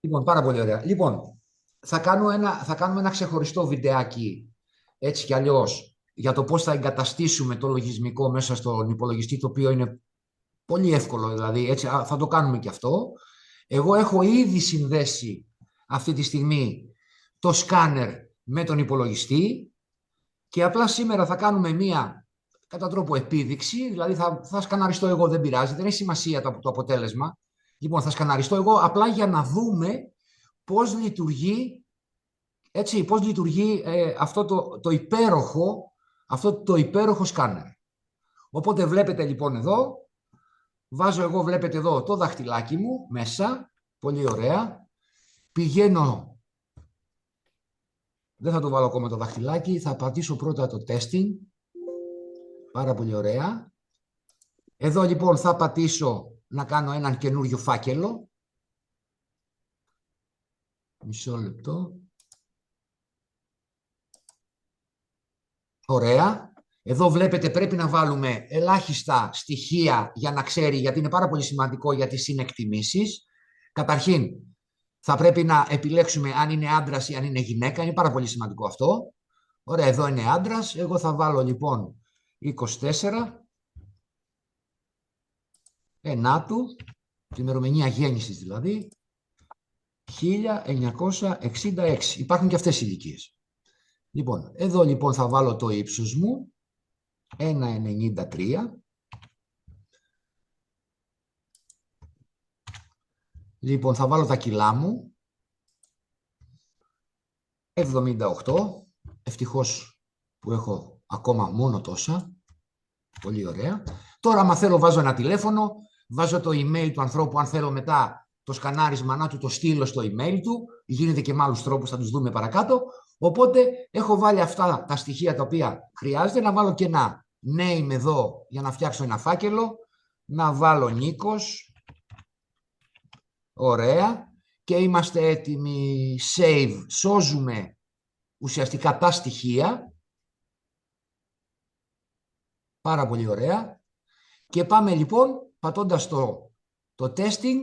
Λοιπόν, πάρα πολύ ωραία. Λοιπόν, θα κάνουμε ένα ξεχωριστό βιντεάκι, έτσι κι αλλιώς, για το πώς θα εγκαταστήσουμε το λογισμικό μέσα στον υπολογιστή, το οποίο είναι πολύ εύκολο, δηλαδή, έτσι, θα το κάνουμε κι αυτό. Εγώ έχω ήδη συνδέσει αυτή τη στιγμή το σκάνερ με τον υπολογιστή και απλά σήμερα θα κάνουμε μία κατά τρόπο επίδειξη, δηλαδή θα σκαναριστώ εγώ, δεν πειράζει, δεν έχει σημασία το αποτέλεσμα. Λοιπόν, θα σκαναριστώ εγώ απλά για να δούμε πώς λειτουργεί, έτσι, πώς λειτουργεί αυτό το υπέροχο σκάνερ. Οπότε βλέπετε λοιπόν εδώ, βάζω εγώ, βλέπετε εδώ το δαχτυλάκι μου μέσα, πολύ ωραία. Πηγαίνω, δεν θα το βάλω ακόμα το δαχτυλάκι, θα πατήσω πρώτα το testing, πάρα πολύ ωραία. Εδώ λοιπόν θα πατήσω να κάνω έναν καινούριο φάκελο. Μισό λεπτό. Ωραία. Εδώ βλέπετε πρέπει να βάλουμε ελάχιστα στοιχεία για να ξέρει, γιατί είναι πάρα πολύ σημαντικό για τις συνεκτιμήσεις. Καταρχήν, θα πρέπει να επιλέξουμε αν είναι άντρας ή αν είναι γυναίκα. Είναι πάρα πολύ σημαντικό αυτό. Ωραία, εδώ είναι άντρας. Εγώ θα βάλω λοιπόν 24. Ενάτου, την ημερομηνία γέννησης δηλαδή, 1966. Υπάρχουν και αυτές οι ηλικίες. Λοιπόν, εδώ λοιπόν θα βάλω το ύψος μου, 1,93. Λοιπόν, θα βάλω τα κιλά μου, 78. Ευτυχώς που έχω ακόμα μόνο τόσα. Πολύ ωραία. Τώρα, άμα θέλω, βάζω ένα τηλέφωνο, βάζω το email του ανθρώπου, αν θέλω μετά το σκανάρισμα να του το στείλω στο email του. Γίνεται και με άλλους τρόπους, θα τους δούμε παρακάτω. Οπότε, έχω βάλει αυτά τα στοιχεία τα οποία χρειάζεται. Να βάλω και ένα name εδώ για να φτιάξω ένα φάκελο. Να βάλω Νίκος. Ωραία. Και είμαστε έτοιμοι. Save. Σώζουμε ουσιαστικά τα στοιχεία. Πάρα πολύ ωραία. Και πάμε λοιπόν πατώντας το testing.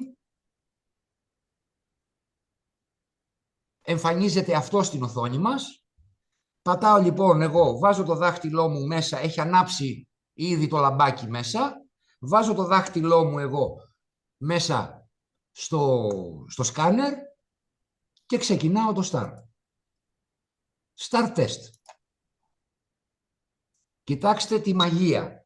Εμφανίζεται αυτό στην οθόνη μας. Πατάω λοιπόν εγώ, βάζω το δάχτυλό μου μέσα, έχει ανάψει ήδη το λαμπάκι μέσα. Βάζω το δάχτυλό μου εγώ μέσα στο σκάνερ και ξεκινάω το start. Start test. Κοιτάξτε τη μαγεία.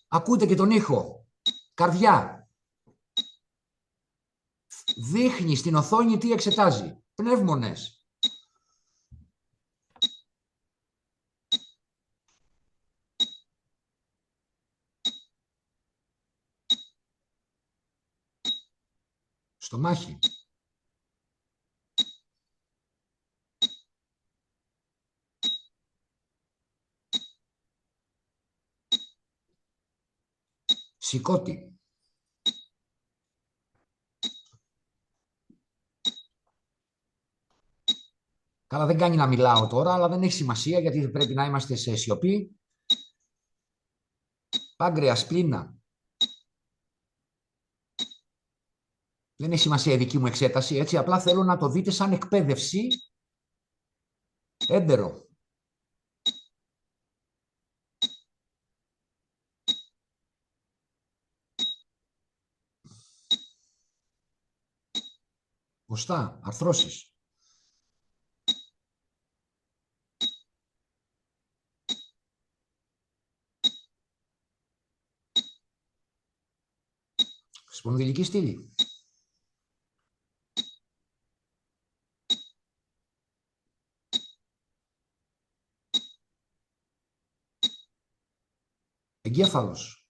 Ακούτε και τον ήχο. Καρδιά. Δείχνει στην οθόνη τι εξετάζει. Πνεύμονες. Στομάχι. Σηκώτη. Καλά, δεν κάνει να μιλάω τώρα, αλλά δεν έχει σημασία γιατί πρέπει να είμαστε σε σιωπή. Πάγκρεας, σπλήνα. Δεν έχει σημασία η δική μου εξέταση, έτσι. Απλά θέλω να το δείτε σαν εκπαίδευση. Έντερο. Οστά, αρθρώσεις. Σπονδυλική στήλη. Εγκέφαλος.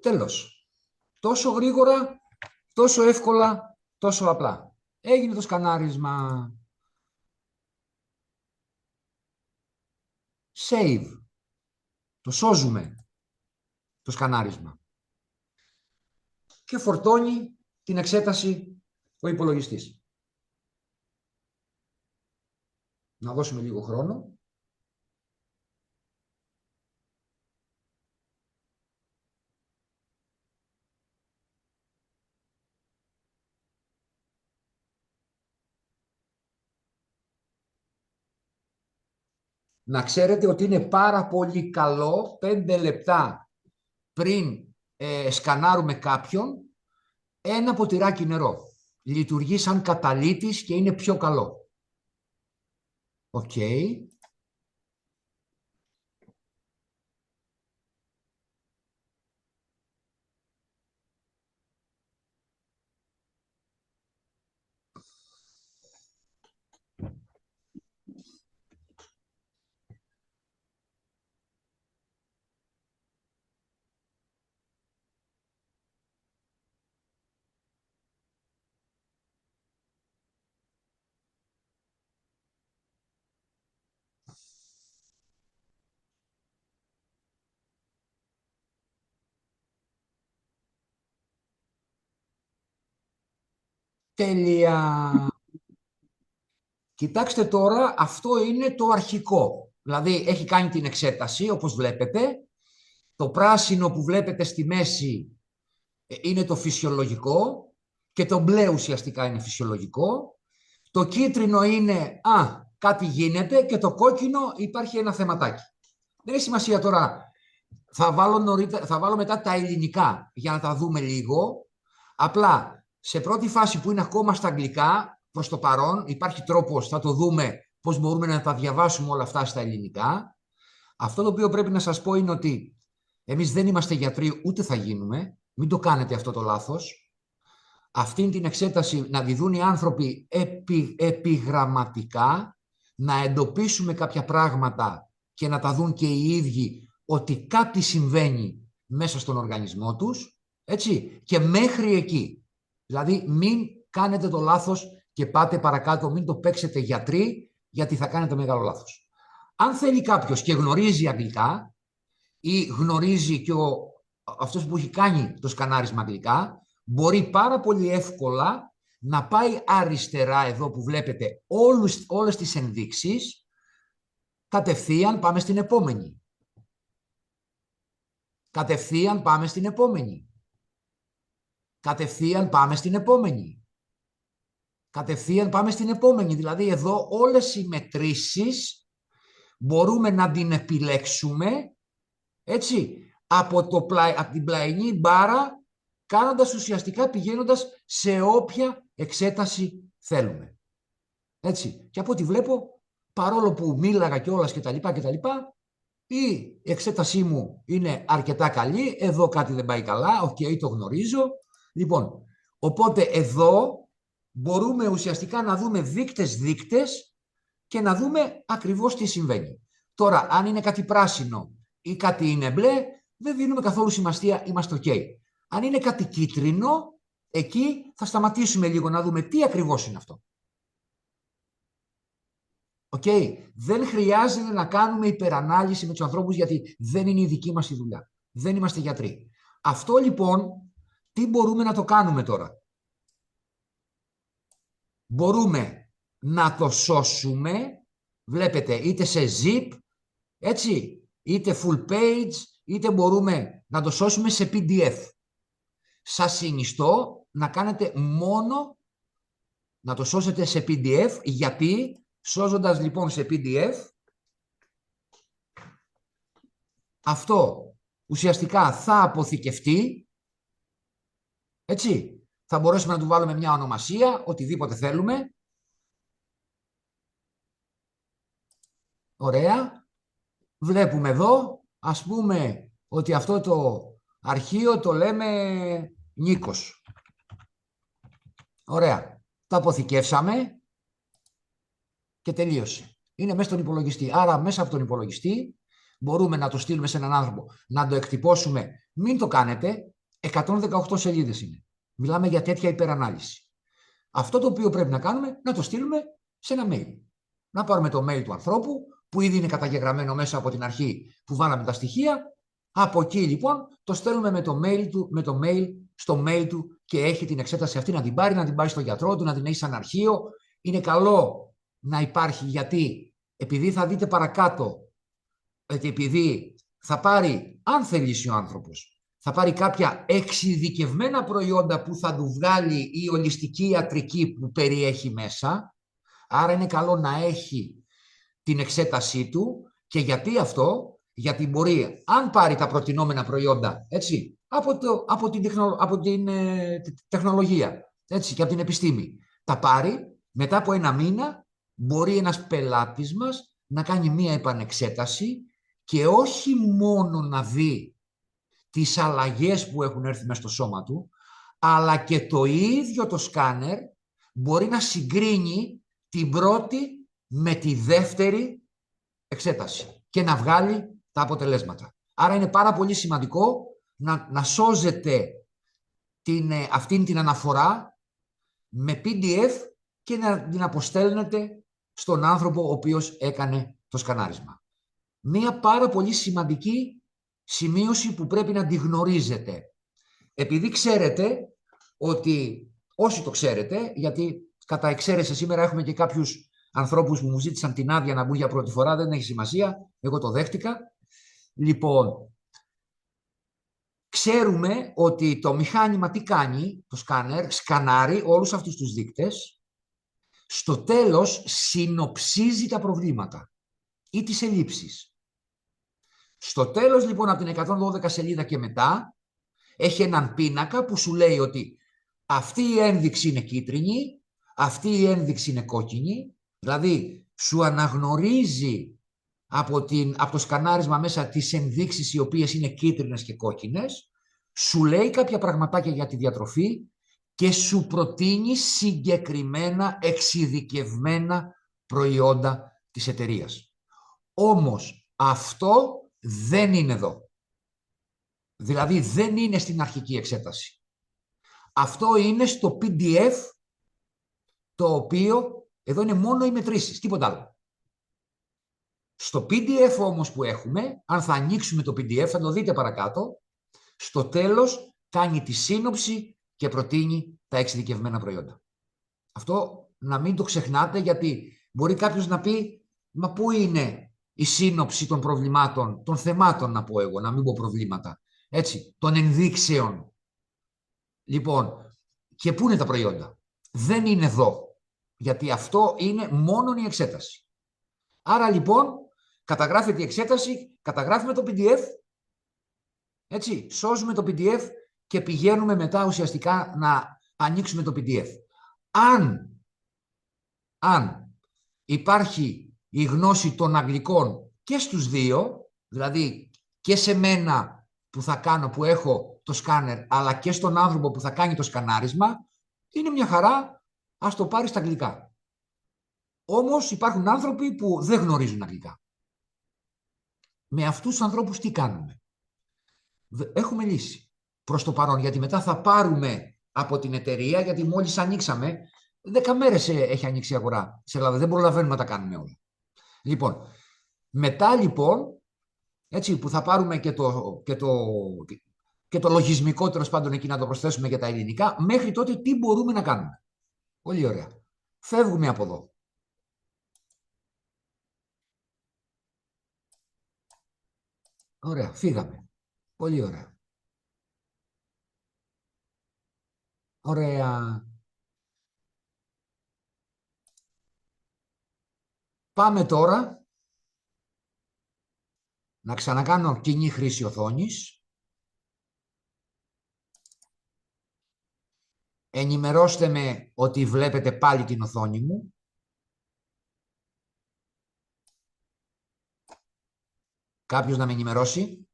Τέλος. Τόσο γρήγορα, τόσο εύκολα, τόσο απλά. Έγινε το σκανάρισμα. Save. Το σώζουμε. Το σκανάρισμα. Και φορτώνει την εξέταση ο υπολογιστής. Να δώσουμε λίγο χρόνο. να ξέρετε ότι είναι πάρα πολύ καλό 5 λεπτά πριν σκανάρουμε κάποιον, ένα ποτηράκι νερό. Λειτουργεί σαν καταλύτης και είναι πιο καλό. Οκ. Τέλεια. Κοιτάξτε τώρα, αυτό είναι το αρχικό. Δηλαδή έχει κάνει την εξέταση, όπως βλέπετε. Το πράσινο που βλέπετε στη μέση είναι το φυσιολογικό και το μπλε ουσιαστικά είναι φυσιολογικό. Το κίτρινο είναι κάτι γίνεται και το κόκκινο υπάρχει ένα θεματάκι. Δεν έχει σημασία τώρα. Θα βάλω μετά τα ελληνικά για να τα δούμε λίγο. Απλά σε πρώτη φάση που είναι ακόμα στα αγγλικά, προς το παρόν υπάρχει τρόπος, θα το δούμε πώς μπορούμε να τα διαβάσουμε όλα αυτά στα ελληνικά. Αυτό το οποίο πρέπει να σας πω είναι ότι εμείς δεν είμαστε γιατροί, ούτε θα γίνουμε. Μην το κάνετε αυτό το λάθος. Αυτήν την εξέταση να τη δουν οι άνθρωποι επιγραμματικά, να εντοπίσουμε κάποια πράγματα και να τα δουν και οι ίδιοι ότι κάτι συμβαίνει μέσα στον οργανισμό τους, έτσι, και μέχρι εκεί. Δηλαδή μην κάνετε το λάθος και πάτε παρακάτω, μην το παίξετε γιατροί, γιατί θα κάνετε μεγάλο λάθος. Αν θέλει κάποιος και γνωρίζει αγγλικά ή γνωρίζει και αυτός που έχει κάνει το σκανάρισμα αγγλικά, μπορεί πάρα πολύ εύκολα να πάει αριστερά εδώ που βλέπετε όλες τις ενδείξεις, κατευθείαν πάμε στην επόμενη. Κατευθείαν πάμε στην επόμενη. Κατευθείαν πάμε στην επόμενη. Κατευθείαν πάμε στην επόμενη. Δηλαδή εδώ όλες οι μετρήσεις μπορούμε να την επιλέξουμε, έτσι, από την πλαϊνή μπάρα, κάνοντας ουσιαστικά, πηγαίνοντας σε όποια εξέταση θέλουμε. Έτσι. Και από ό,τι βλέπω, παρόλο που μίλαγα κιόλας και τα λοιπά, η εξέτασή μου είναι αρκετά καλή. Εδώ κάτι δεν πάει καλά, το γνωρίζω. Λοιπόν, οπότε εδώ μπορούμε ουσιαστικά να δούμε δείκτες και να δούμε ακριβώς τι συμβαίνει. Τώρα, αν είναι κάτι πράσινο ή κάτι είναι μπλε, δεν δίνουμε καθόλου σημασία, είμαστε ok. Αν είναι κάτι κίτρινο, εκεί θα σταματήσουμε λίγο να δούμε τι ακριβώς είναι αυτό. Δεν χρειάζεται να κάνουμε υπερανάλυση με τους ανθρώπους, γιατί δεν είναι η δική μας η δουλειά. Δεν είμαστε γιατροί. Αυτό λοιπόν, τι μπορούμε να το κάνουμε τώρα? Μπορούμε να το σώσουμε, βλέπετε, είτε σε zip, έτσι, είτε full page, είτε μπορούμε να το σώσουμε σε PDF. Σας συνιστώ να κάνετε μόνο να το σώσετε σε PDF, γιατί σώζοντας λοιπόν σε PDF, αυτό ουσιαστικά θα αποθηκευτεί, έτσι, θα μπορέσουμε να του βάλουμε μια ονομασία, οτιδήποτε θέλουμε. Ωραία. Βλέπουμε εδώ, ας πούμε, ότι αυτό το αρχείο το λέμε Νίκος. Ωραία. Το αποθηκεύσαμε και τελείωσε. Είναι μέσα στον υπολογιστή. Άρα μέσα από τον υπολογιστή μπορούμε να το στείλουμε σε έναν άνθρωπο, να το εκτυπώσουμε. Μην το κάνετε, 118 σελίδες είναι. Μιλάμε για τέτοια υπερανάλυση. Αυτό το οποίο πρέπει να κάνουμε, να το στείλουμε σε ένα mail. Να πάρουμε το mail του ανθρώπου, που ήδη είναι καταγεγραμμένο μέσα από την αρχή που βάλαμε τα στοιχεία. Από εκεί λοιπόν το στέλνουμε με το mail στο mail του και έχει την εξέταση αυτή, να την πάρει, να την πάει στο γιατρό του, να την έχει σαν αρχείο. Είναι καλό να υπάρχει, γιατί επειδή θα δείτε παρακάτω, ότι επειδή θα πάρει, αν θελήσει ο άνθρωπος, θα πάρει κάποια εξειδικευμένα προϊόντα που θα του βγάλει η ολιστική ιατρική που περιέχει μέσα. Άρα είναι καλό να έχει την εξέτασή του Και γιατί αυτό? Γιατί μπορεί, αν πάρει τα προτινόμενα προϊόντα, έτσι, από την τεχνολογία, έτσι, και από την επιστήμη, τα πάρει, μετά από ένα μήνα μπορεί ένας πελάτης μας να κάνει μία επανεξέταση και όχι μόνο να δει τις αλλαγές που έχουν έρθει μέσα στο σώμα του, αλλά και το ίδιο το σκάνερ μπορεί να συγκρίνει την πρώτη με τη δεύτερη εξέταση και να βγάλει τα αποτελέσματα. Άρα είναι πάρα πολύ σημαντικό να σώζετε αυτήν την αναφορά με PDF και να την αποστέλνετε στον άνθρωπο ο οποίος έκανε το σκανάρισμα. Μία πάρα πολύ σημαντική σημείωση που πρέπει να τη γνωρίζετε. Επειδή ξέρετε ότι, όσοι το ξέρετε, γιατί κατά εξαίρεση σήμερα έχουμε και κάποιους ανθρώπους που μου ζήτησαν την άδεια να μπουν για πρώτη φορά, δεν έχει σημασία, εγώ το δέχτηκα. Λοιπόν, ξέρουμε ότι το μηχάνημα τι κάνει, το σκάνερ, σκανάρει όλους αυτούς τους δείκτες, στο τέλος συνοψίζει τα προβλήματα ή τις ελλείψεις. Στο τέλος λοιπόν από την 112 σελίδα και μετά έχει έναν πίνακα που σου λέει ότι αυτή η ένδειξη είναι κίτρινη, αυτή η ένδειξη είναι κόκκινη, δηλαδή σου αναγνωρίζει από το σκανάρισμα μέσα τις ενδείξεις οι οποίες είναι κίτρινες και κόκκινες, σου λέει κάποια πραγματάκια για τη διατροφή και σου προτείνει συγκεκριμένα εξειδικευμένα προϊόντα της εταιρείας. Όμως αυτό δεν είναι εδώ. Δηλαδή δεν είναι στην αρχική εξέταση. Αυτό είναι στο PDF, το οποίο εδώ είναι μόνο οι μετρήσεις, τίποτα άλλο. Στο PDF όμως που έχουμε, αν θα ανοίξουμε το PDF, θα το δείτε παρακάτω, στο τέλος κάνει τη σύνοψη και προτείνει τα εξειδικευμένα προϊόντα. Αυτό να μην το ξεχνάτε, γιατί μπορεί κάποιος να πει, μα πού είναι η σύνοψη των προβλημάτων, των θεμάτων να πω εγώ, να μην πω προβλήματα, έτσι, των ενδείξεων. Λοιπόν, και πού είναι τα προϊόντα? Δεν είναι εδώ, γιατί αυτό είναι μόνο η εξέταση. Άρα λοιπόν, καταγράφεται η εξέταση, καταγράφουμε το PDF, έτσι, σώζουμε το PDF και πηγαίνουμε μετά ουσιαστικά να ανοίξουμε το PDF. Αν υπάρχει η γνώση των αγγλικών και στους δύο, δηλαδή και σε μένα που έχω το σκάνερ, αλλά και στον άνθρωπο που θα κάνει το σκανάρισμα, είναι μια χαρά, ας το πάρει στα αγγλικά. Όμως υπάρχουν άνθρωποι που δεν γνωρίζουν αγγλικά. Με αυτούς τους ανθρώπους τι κάνουμε? Έχουμε λύση προς το παρόν, γιατί μετά θα πάρουμε από την εταιρεία, γιατί μόλις ανοίξαμε, 10 μέρες έχει ανοίξει η αγορά σε Ελλάδα, δεν προλαβαίνουμε να τα κάνουμε όλα. Λοιπόν, μετά λοιπόν, έτσι, που θα πάρουμε και το λογισμικό, τέλος πάντων, εκεί να το προσθέσουμε για τα ελληνικά, μέχρι τότε τι μπορούμε να κάνουμε? Πολύ ωραία. Φεύγουμε από εδώ. Ωραία, φύγαμε. Πολύ ωραία. Ωραία. Πάμε τώρα να ξανακάνω κοινή χρήση οθόνης. Ενημερώστε με ότι βλέπετε πάλι την οθόνη μου. Κάποιος να με ενημερώσει?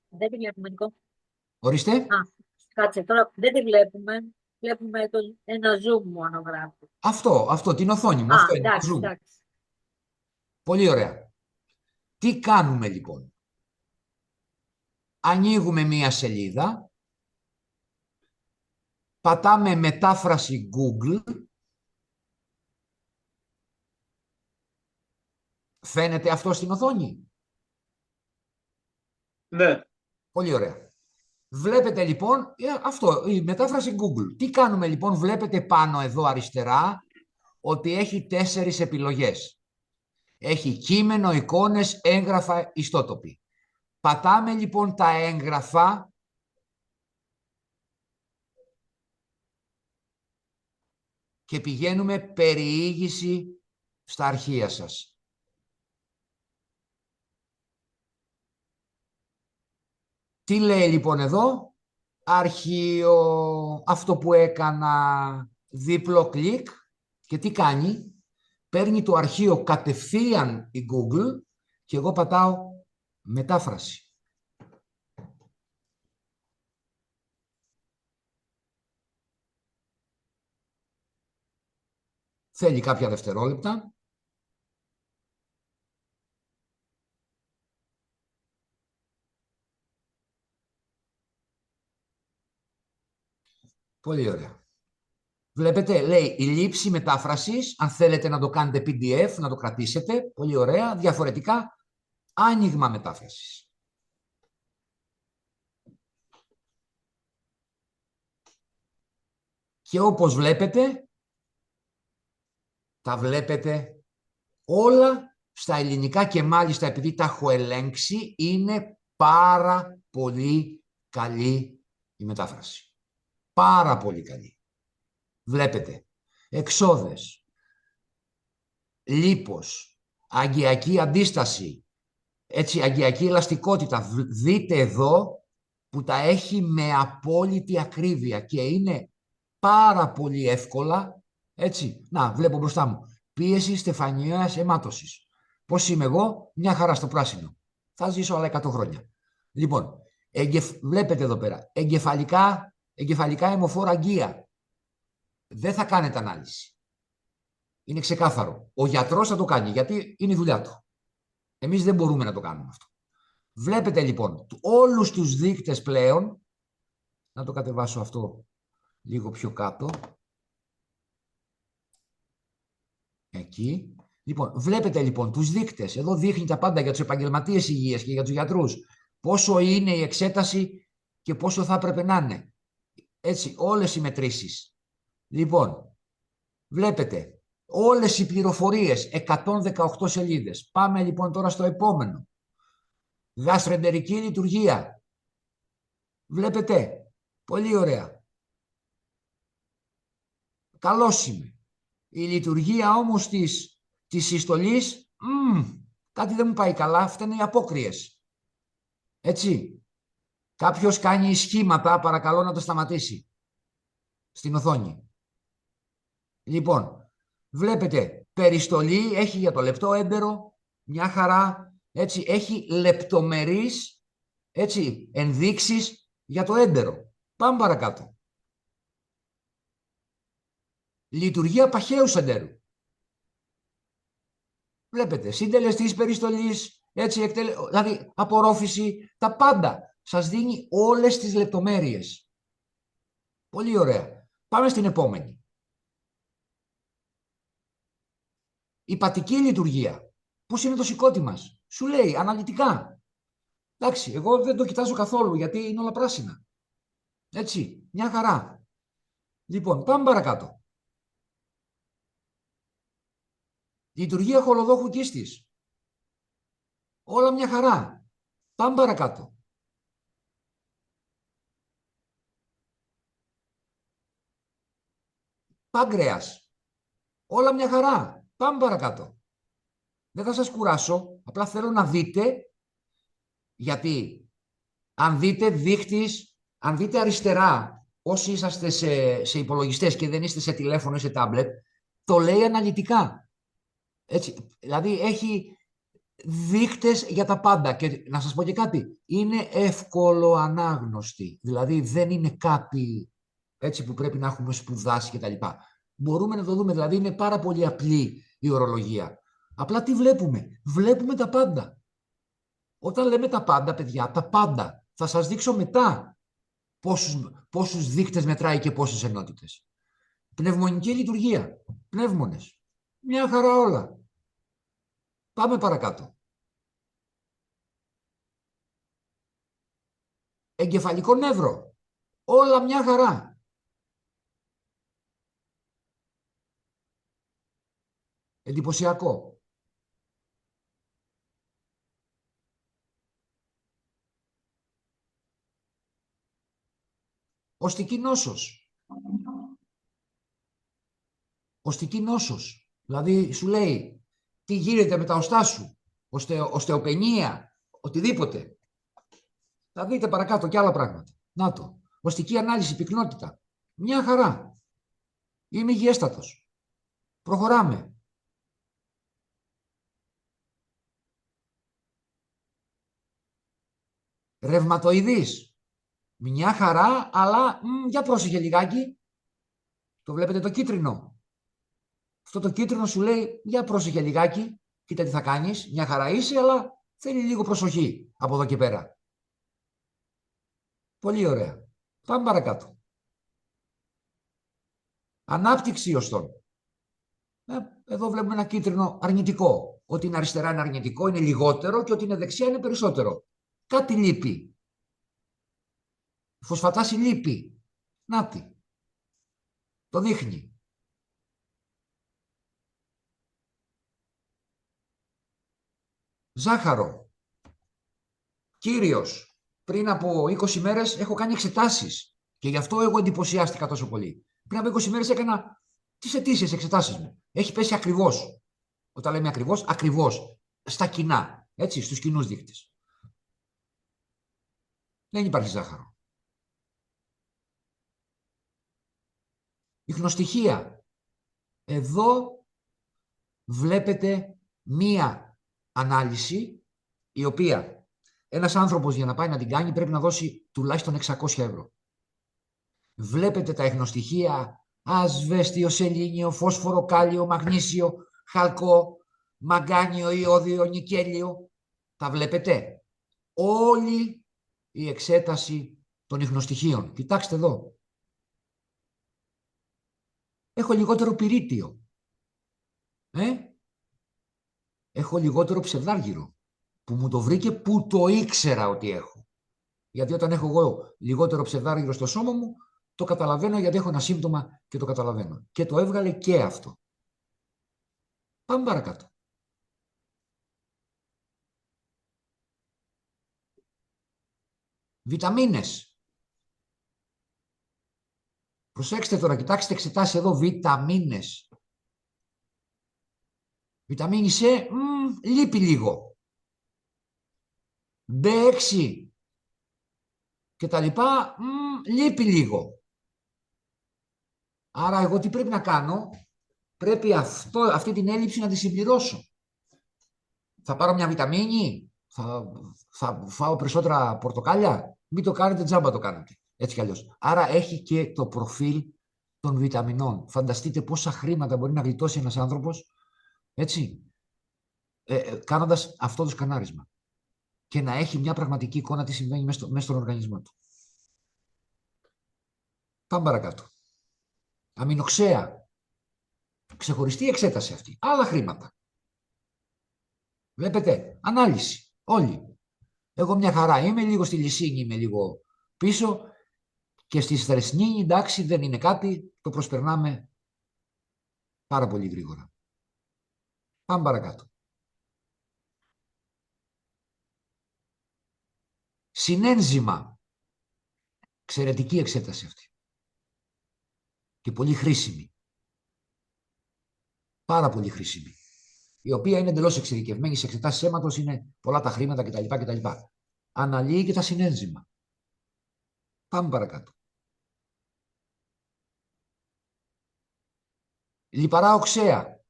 Δεν τη βλέπουμε, Νικό. Ορίστε. Κάτσε, τώρα δεν τη βλέπουμε. Βλέπουμε ένα zoom μόνο γράφει. Αυτό, την οθόνη μου. Αυτό είναι το zoom. Εντάξει. Πολύ ωραία. Τι κάνουμε λοιπόν? Ανοίγουμε μία σελίδα. Πατάμε μετάφραση Google. Φαίνεται αυτό στην οθόνη? Ναι. Πολύ ωραία. Βλέπετε λοιπόν αυτό, η μετάφραση Google. Τι κάνουμε λοιπόν? Βλέπετε πάνω εδώ αριστερά ότι έχει 4 επιλογές. Έχει κείμενο, εικόνες, έγγραφα, ιστότοποι. Πατάμε λοιπόν τα έγγραφα και πηγαίνουμε περιήγηση στα αρχεία σας. Τι λέει λοιπόν εδώ? Αρχείο, αυτό που έκανα, δίπλο κλικ και τι κάνει? Παίρνει το αρχείο κατευθείαν η Google και εγώ πατάω μετάφραση. Θέλει κάποια δευτερόλεπτα. Πολύ ωραία. Βλέπετε, λέει η λήψη μετάφρασης, αν θέλετε να το κάνετε PDF, να το κρατήσετε, πολύ ωραία, διαφορετικά, άνοιγμα μετάφρασης. Και όπως βλέπετε, τα βλέπετε όλα στα ελληνικά και μάλιστα επειδή τα έχω ελέγξει, είναι πάρα πολύ καλή η μετάφραση. Πάρα πολύ καλή. Βλέπετε, εξώδες, λίπος, αγκιακή αντίσταση, έτσι, αγκιακή ελαστικότητα. Δείτε εδώ που τα έχει με απόλυτη ακρίβεια και είναι πάρα πολύ εύκολα, έτσι. Να, βλέπω μπροστά μου. Πίεση στεφανιαίας αιμάτωσης. Πώς είμαι εγώ? Μια χαρά στο πράσινο. Θα ζήσω άλλα 100 χρόνια. Λοιπόν, βλέπετε εδώ πέρα, εγκεφαλικά αιμοφόρα αγκία. Δεν θα κάνετε ανάλυση. Είναι ξεκάθαρο. Ο γιατρός θα το κάνει, γιατί είναι η δουλειά του. Εμείς δεν μπορούμε να το κάνουμε αυτό. Βλέπετε λοιπόν όλους τους δείκτες πλέον. Να το κατεβάσω αυτό λίγο πιο κάτω. Εκεί. Λοιπόν, βλέπετε λοιπόν τους δείκτες. Εδώ δείχνει τα πάντα για τους επαγγελματίες υγείας και για τους γιατρούς. Πόσο είναι η εξέταση και πόσο θα έπρεπε να είναι. Έτσι, όλες οι μετρήσεις. Λοιπόν, βλέπετε όλες οι πληροφορίες, 118 σελίδες. Πάμε λοιπόν τώρα στο επόμενο. Γαστροεντερική λειτουργία. Βλέπετε, πολύ ωραία. Καλώς είμαι. Η λειτουργία όμως της συστολής, κάτι δεν μου πάει καλά, φταίνε οι απόκριες. Έτσι. Κάποιος κάνει σχήματα, παρακαλώ να το σταματήσει. Στην οθόνη. Λοιπόν, βλέπετε, περιστολή έχει για το λεπτό έντερο, μια χαρά, έτσι, έχει λεπτομερείς, έτσι, ενδείξεις για το έντερο. Πάμε παρακάτω. Λειτουργία παχαίου εντέρου. Βλέπετε, συντελεστής περιστολής, έτσι, δηλαδή απορρόφηση, τα πάντα. Σας δίνει όλες τις λεπτομέρειες. Πολύ ωραία. Πάμε στην επόμενη. Η πατική λειτουργία. Πώς είναι το σηκώτη μας? Σου λέει αναλυτικά. Εντάξει, εγώ δεν το κοιτάζω καθόλου γιατί είναι όλα πράσινα. Έτσι, μια χαρά. Λοιπόν, πάμε παρακάτω. Λειτουργία χολοδόχου κίστης. Όλα μια χαρά. Πάμε παρακάτω. Πάγκρεας. Όλα μια χαρά. Πάμε παρακάτω. Δεν θα σας κουράσω, απλά θέλω να δείτε, γιατί αν δείτε δείκτης, αν δείτε αριστερά, όσοι είσαστε σε υπολογιστές και δεν είστε σε τηλέφωνο ή σε τάμπλετ, το λέει αναλυτικά. Έτσι, δηλαδή έχει δείκτες για τα πάντα. Και να σας πω και κάτι, είναι εύκολο ανάγνωστη. Δηλαδή δεν είναι κάτι έτσι που πρέπει να έχουμε σπουδάσει κτλ. Μπορούμε να το δούμε, δηλαδή είναι πάρα πολύ απλή η ορολογία. Απλά τι βλέπουμε? Βλέπουμε τα πάντα. Όταν λέμε τα πάντα, παιδιά, τα πάντα, θα σας δείξω μετά πόσους δείκτες μετράει και πόσες ενότητες. Πνευμονική λειτουργία. Πνεύμονες. Μια χαρά όλα. Πάμε παρακάτω. Εγκεφαλικό νεύρο. Όλα μια χαρά. Εντυπωσιακό. Οστική νόσος. Οστική νόσος. Δηλαδή σου λέει τι γίνεται με τα οστά σου, οστεοπενία, οτιδήποτε. Θα δείτε παρακάτω και άλλα πράγματα. Να το. Οστική ανάλυση, πυκνότητα. Μια χαρά. Είμαι υγιέστατος. Προχωράμε. Ρευματοειδής. Μια χαρά, αλλά για πρόσεχε λιγάκι. Το βλέπετε το κίτρινο. Αυτό το κίτρινο σου λέει, για πρόσεχε λιγάκι, κοίτα τι θα κάνεις, μια χαρά είσαι, αλλά θέλει λίγο προσοχή από εδώ και πέρα. Πολύ ωραία. Πάμε παρακάτω. Ανάπτυξη οστών. Εδώ βλέπουμε ένα κίτρινο αρνητικό. Ό,τι είναι αριστερά είναι αρνητικό, είναι λιγότερο και ό,τι είναι δεξιά είναι περισσότερο. Κάτι λείπει. Φωσφατάση λείπει. Νάτι. Το δείχνει. Ζάχαρο. Κύριος. Πριν από 20 μέρες έχω κάνει εξετάσεις. Και γι' αυτό εγώ εντυπωσιάστηκα τόσο πολύ. Πριν από 20 μέρες έκανα τις αιτήσιες εξετάσεις μου. Έχει πέσει ακριβώς. Όταν λέμε ακριβώς, ακριβώς. Στα κοινά. Έτσι, στους κοινούς δείκτες. Δεν υπάρχει ζάχαρο. ιχνοστοιχεία. Εδώ βλέπετε μία ανάλυση η οποία ένας άνθρωπος για να πάει να την κάνει πρέπει να δώσει τουλάχιστον 600 ευρώ. Βλέπετε τα ιχνοστοιχεία ασβέστιο, σελήνιο, φόσφορο, κάλιο, μαγνήσιο, χαλκό, μαγκάνιο, ιώδιο, νικέλιο. Τα βλέπετε. Όλη η εξέταση των ιχνοστοιχείων. Κοιτάξτε εδώ. Έχω λιγότερο πυρίτιο. Έχω λιγότερο ψευδάργυρο. Που μου το βρήκε που το ήξερα ότι έχω. Γιατί όταν έχω εγώ λιγότερο ψευδάργυρο στο σώμα μου, το καταλαβαίνω γιατί έχω ένα σύμπτωμα και το καταλαβαίνω. Και το έβγαλε και αυτό. Πάμε παρακάτω. Βιταμίνες. Προσέξτε τώρα, κοιτάξτε εξετάσεις εδώ, βιταμίνες. Βιταμίνη C, λείπει λίγο. B6 και τα λοιπά, λείπει λίγο. Άρα εγώ τι πρέπει να κάνω, πρέπει αυτή την έλλειψη να τη συμπληρώσω. Θα πάρω μια βιταμίνη, θα φάω περισσότερα πορτοκάλια, μην το κάνετε, τζάμπα το κάνετε. Έτσι κι αλλιώς. Άρα έχει και το προφίλ των βιταμινών. Φανταστείτε πόσα χρήματα μπορεί να γλιτώσει ένας άνθρωπος, έτσι, κάνοντας αυτό το σκανάρισμα. Και να έχει μια πραγματική εικόνα τι συμβαίνει μέσα στον οργανισμό του. Πάμε παρακάτω. Αμινοξέα. Ξεχωριστή εξέταση αυτή. Άλλα χρήματα. Βλέπετε, ανάλυση. Όλοι. Εγώ μια χαρά είμαι, λίγο στη λυσίνη είμαι λίγο πίσω και στη στρεσνή, εντάξει, δεν είναι κάτι, το προσπερνάμε πάρα πολύ γρήγορα. Πάμε παρακάτω. Συνένζημα. Εξαιρετική εξέταση αυτή. Και πολύ χρήσιμη. Πάρα πολύ χρήσιμη. Η οποία είναι εντελώς εξειδικευμένη σε εξετάσεις αίματος, είναι πολλά τα χρήματα κτλ. Αναλύει και τα συνένζημα. Πάμε παρακάτω. Λιπαρά οξέα,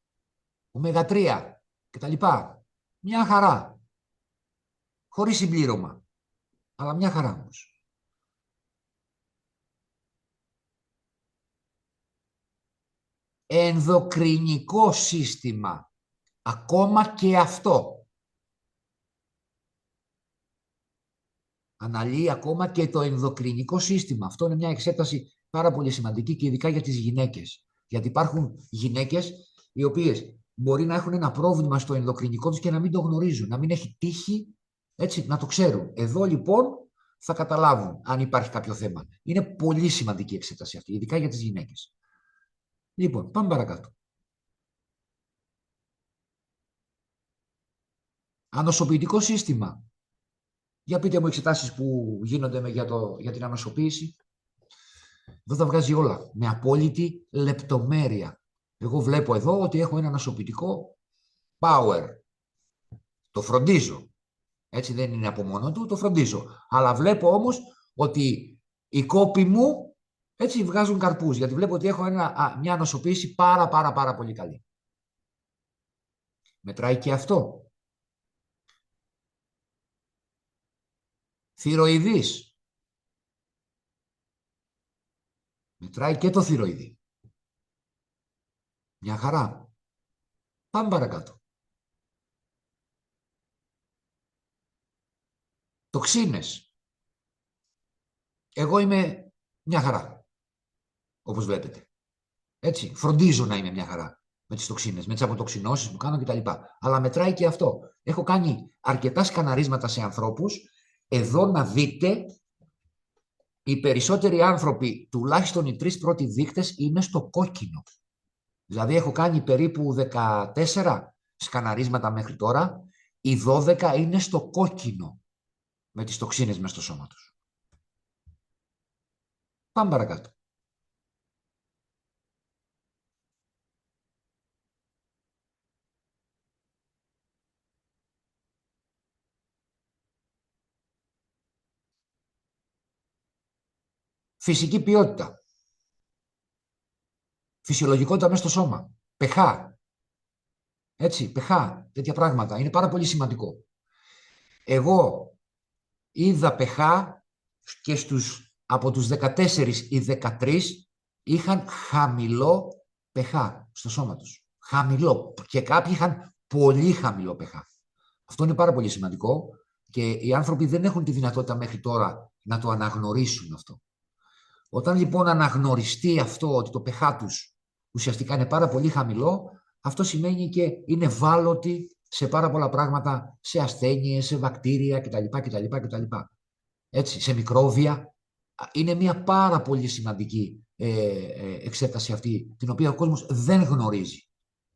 ω3 κτλ. Μια χαρά. Χωρίς συμπλήρωμα. Αλλά μια χαρά όμως. Ενδοκρινικό σύστημα. Ακόμα και αυτό. Αναλύει ακόμα και το ενδοκρινικό σύστημα. Αυτό είναι μια εξέταση πάρα πολύ σημαντική και ειδικά για τις γυναίκες. Γιατί υπάρχουν γυναίκες οι οποίες μπορεί να έχουν ένα πρόβλημα στο ενδοκρινικό τους και να μην το γνωρίζουν, να μην έχει τύχει έτσι, να το ξέρουν. Εδώ λοιπόν θα καταλάβουν αν υπάρχει κάποιο θέμα. Είναι πολύ σημαντική η εξέταση αυτή, ειδικά για τις γυναίκες. Λοιπόν, πάμε παρακάτω. Ανοσοποιητικό σύστημα. Για πείτε μου εξετάσεις που γίνονται για την ανοσοποίηση. Εδώ τα βγάζει όλα, με απόλυτη λεπτομέρεια. Εγώ βλέπω εδώ ότι έχω ένα ανοσοποιητικό power. Το φροντίζω. Έτσι δεν είναι από μόνο του, το φροντίζω. Αλλά βλέπω όμως ότι οι κόποι μου έτσι βγάζουν καρπούς, γιατί βλέπω ότι έχω μια νοσοποίηση πάρα πολύ καλή. Μετράει και αυτό. Θηροειδής. Μετράει και το θηροειδή. Μια χαρά. Πάμε παρακάτω. Τοξίνες. Εγώ είμαι μια χαρά, όπως βλέπετε. Έτσι, φροντίζω να είμαι μια χαρά με τις τοξίνες, με τις αποτοξινώσεις που κάνω κτλ. Αλλά μετράει και αυτό. Έχω κάνει αρκετά σκαναρίσματα σε ανθρώπους. Εδώ να δείτε, οι περισσότεροι άνθρωποι, τουλάχιστον οι 3 πρώτοι δείκτες, είναι στο κόκκινο. Δηλαδή έχω κάνει περίπου 14 σκαναρίσματα μέχρι τώρα, οι 12 είναι στο κόκκινο με τις τοξίνες μες στο σώμα τους. Πάμε παρακάτω. Φυσική ποιότητα. Φυσιολογικότητα μέσα στο σώμα. Πεχά. Έτσι, πεχά. Τέτοια πράγματα. Είναι πάρα πολύ σημαντικό. Εγώ είδα πεχά και από τους 14 ή 13 είχαν χαμηλό πεχά στο σώμα τους. Χαμηλό. Και κάποιοι είχαν πολύ χαμηλό πεχά. Αυτό είναι πάρα πολύ σημαντικό και οι άνθρωποι δεν έχουν τη δυνατότητα μέχρι τώρα να το αναγνωρίσουν αυτό. Όταν λοιπόν αναγνωριστεί αυτό ότι το pH τους ουσιαστικά είναι πάρα πολύ χαμηλό, αυτό σημαίνει και είναι ευάλωτοι σε πάρα πολλά πράγματα, σε ασθένειες, σε βακτήρια κτλ. Έτσι, σε μικρόβια. Είναι μια πάρα πολύ σημαντική εξέταση αυτή, την οποία ο κόσμος δεν γνωρίζει.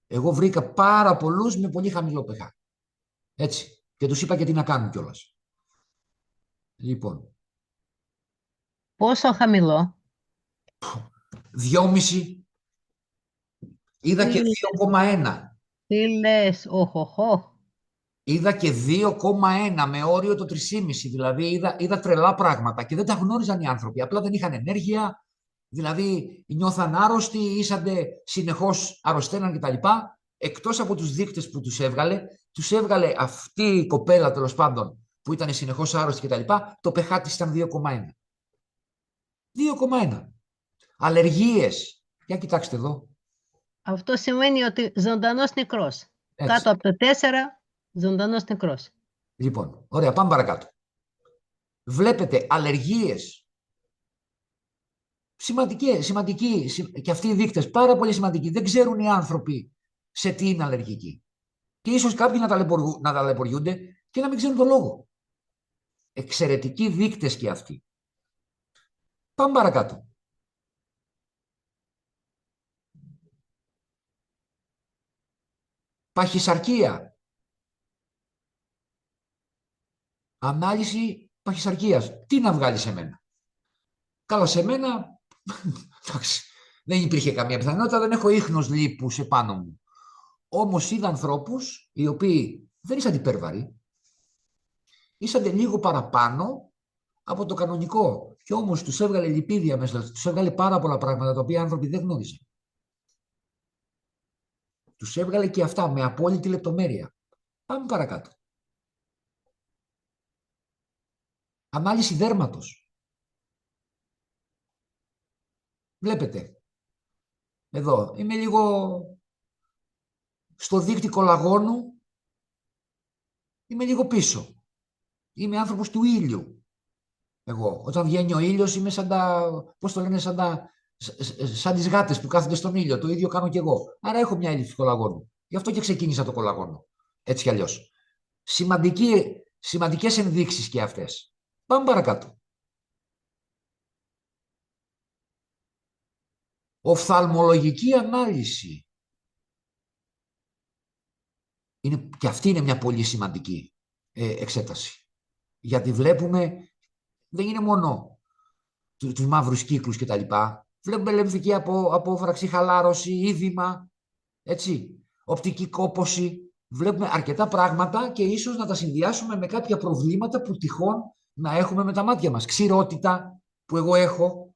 Εγώ βρήκα πάρα πολλούς με πολύ χαμηλό pH. Έτσι. Και τους είπα και τι να κάνουν κιόλας. Λοιπόν. Πόσο χαμηλό? 2,5. Είδα και 2,1. Τι λες, οχοχό. Είδα και 2,1 με όριο το 3,5. Δηλαδή είδα τρελά πράγματα και δεν τα γνώριζαν οι άνθρωποι. Απλά δεν είχαν ενέργεια, δηλαδή νιώθαν άρρωστοι, ήσαντε συνεχώς αρρωσταίναν κτλ. Εκτός από τους δείκτες που τους έβγαλε αυτή η κοπέλα τέλος πάντων που ήταν συνεχώς άρρωστη κτλ. Το pH της ήταν 2,1. 2,1. Αλλεργίες. Για κοιτάξτε εδώ. Αυτό σημαίνει ότι ζωντανός νεκρός. Έτσι. Κάτω από το 4, ζωντανός νεκρός. Λοιπόν, ωραία, πάμε παρακάτω. Βλέπετε αλλεργίες. Σημαντικοί και αυτοί οι δείκτες, πάρα πολύ σημαντικοί. Δεν ξέρουν οι άνθρωποι σε τι είναι αλλεργικοί. Και ίσως κάποιοι να ταλαιπωριούνται και να μην ξέρουν τον λόγο. Εξαιρετικοί δείκτες και αυτοί. Πάμε παρακάτω. Παχυσαρκία. Ανάλυση παχυσαρκίας. Τι να βγάλει σε μένα. Καλά, σε μένα δεν υπήρχε καμία πιθανότητα, δεν έχω ίχνος λίπους επάνω μου. Όμως είδα ανθρώπους οι οποίοι δεν ήσαν υπέρβαροι, ήσαν λίγο παραπάνω από το κανονικό. Και όμως τους έβγαλε λιπίδια μέσα, τους έβγαλε πάρα πολλά πράγματα τα οποία οι άνθρωποι δεν γνώριζαν. Τους έβγαλε και αυτά με απόλυτη λεπτομέρεια. Πάμε παρακάτω. Ανάλυση δέρματος. Βλέπετε. Εδώ είμαι λίγο στο δείκτη κολαγόνου. Είμαι λίγο πίσω. Είμαι άνθρωπος του ήλιου. Εγώ. Όταν βγαίνει ο ήλιος είμαι σαν πώς το λένε, σαν τις γάτες που κάθονται στον ήλιο. Το ίδιο κάνω κι εγώ. Άρα έχω μια έλλειψη κολαγόνου. Γι' αυτό και ξεκίνησα το κολαγόνο. Έτσι κι αλλιώς. Σημαντικές ενδείξεις και αυτές. Πάμε παρακάτω. Οφθαλμολογική ανάλυση. Και αυτή είναι μια πολύ σημαντική εξέταση. Γιατί βλέπουμε, δεν είναι μόνο τους μαύρους κύκλους κτλ. Βλέπουμε λεμφική απόφραξη, χαλάρωση, είδημα, έτσι, οπτική κόπωση. βλέπουμε αρκετά πράγματα και ίσως να τα συνδυάσουμε με κάποια προβλήματα που τυχόν να έχουμε με τα μάτια μας. Ξηρότητα που εγώ έχω,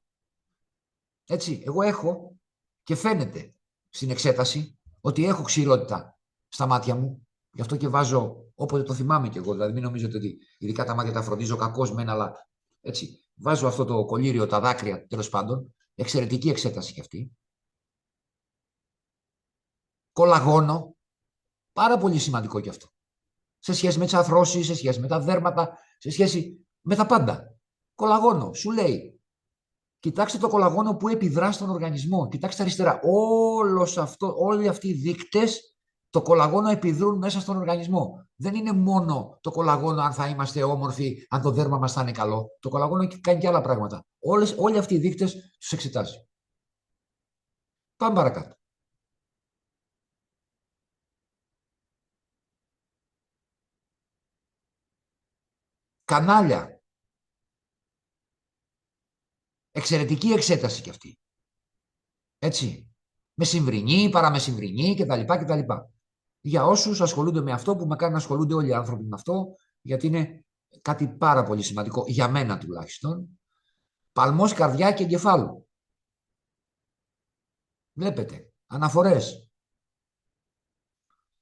έτσι, εγώ έχω και φαίνεται στην εξέταση ότι έχω ξηρότητα στα μάτια μου. Γι' αυτό και βάζω, όποτε το θυμάμαι κι εγώ, δηλαδή μην νομίζετε ότι ειδικά τα μάτια τα φροντίζω κακώς μεν, αλλά έτσι, βάζω αυτό το κολλήριο, τα δάκρυα, τέλος πάντων, εξαιρετική εξέταση κι αυτή. Κολαγόνο, πάρα πολύ σημαντικό κι αυτό. Σε σχέση με τις αρθρώσεις, σε σχέση με τα δέρματα, σε σχέση με τα πάντα. Κολαγόνο, σου λέει. Κοιτάξτε το κολαγόνο που επιδρά στον οργανισμό. Κοιτάξτε αριστερά. Όλοι αυτοί οι δείκτες, το κολαγόνο επιδρούν μέσα στον οργανισμό. Δεν είναι μόνο το κολαγόνο αν θα είμαστε όμορφοι, αν το δέρμα μας θα είναι καλό. Το κολαγόνο κάνει και άλλα πράγματα. Όλοι αυτοί οι δείκτες τους εξετάζει. Πάμε παρακάτω. Κανάλια. Εξαιρετική εξέταση κι αυτή. Έτσι. Μεσημβρινή, παραμεσημβρινή κτλ. Για όσους ασχολούνται με αυτό, που μακάρι να ασχολούνται όλοι οι άνθρωποι με αυτό, γιατί είναι κάτι πάρα πολύ σημαντικό, για μένα τουλάχιστον. Παλμός, καρδιά και εγκεφάλου. Βλέπετε, αναφορές.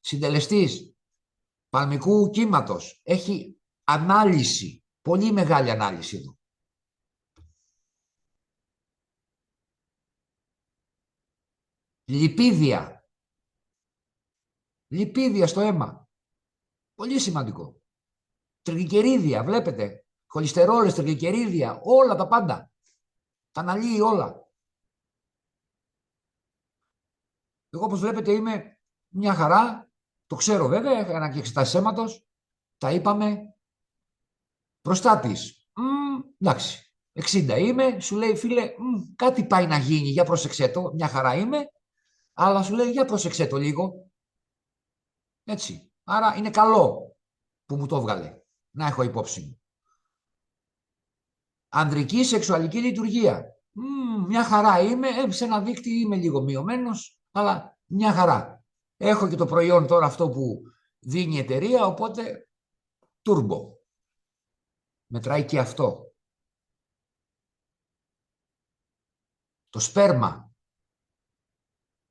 Συντελεστής παλμικού κύματος. Έχει ανάλυση, πολύ μεγάλη ανάλυση εδώ. Λιπίδια. Λιπίδια στο αίμα. Πολύ σημαντικό. Τριγλικερίδια, βλέπετε. Χολυστερόλες, τριγλικερίδια, όλα τα πάντα. Τα αναλύει όλα. Εγώ, όπως βλέπετε, είμαι μια χαρά. Το ξέρω βέβαια, έκανα και εξετάσεις αίματος. Τα είπαμε. Προστάτης. Εντάξει. 60 είμαι. Σου λέει, φίλε, κάτι πάει να γίνει. Για πρόσεξέ το. Μια χαρά είμαι. Αλλά σου λέει, για πρόσεξέ το λίγο. Έτσι. Άρα είναι καλό που μου το έβγαλε. Να έχω υπόψη μου. Ανδρική σεξουαλική λειτουργία. Μια χαρά είμαι. Σε ένα δείκτη είμαι λίγο μειωμένος, αλλά μια χαρά. Έχω και το προϊόν τώρα αυτό που δίνει η εταιρεία, οπότε turbo. Μετράει και αυτό. Το σπέρμα.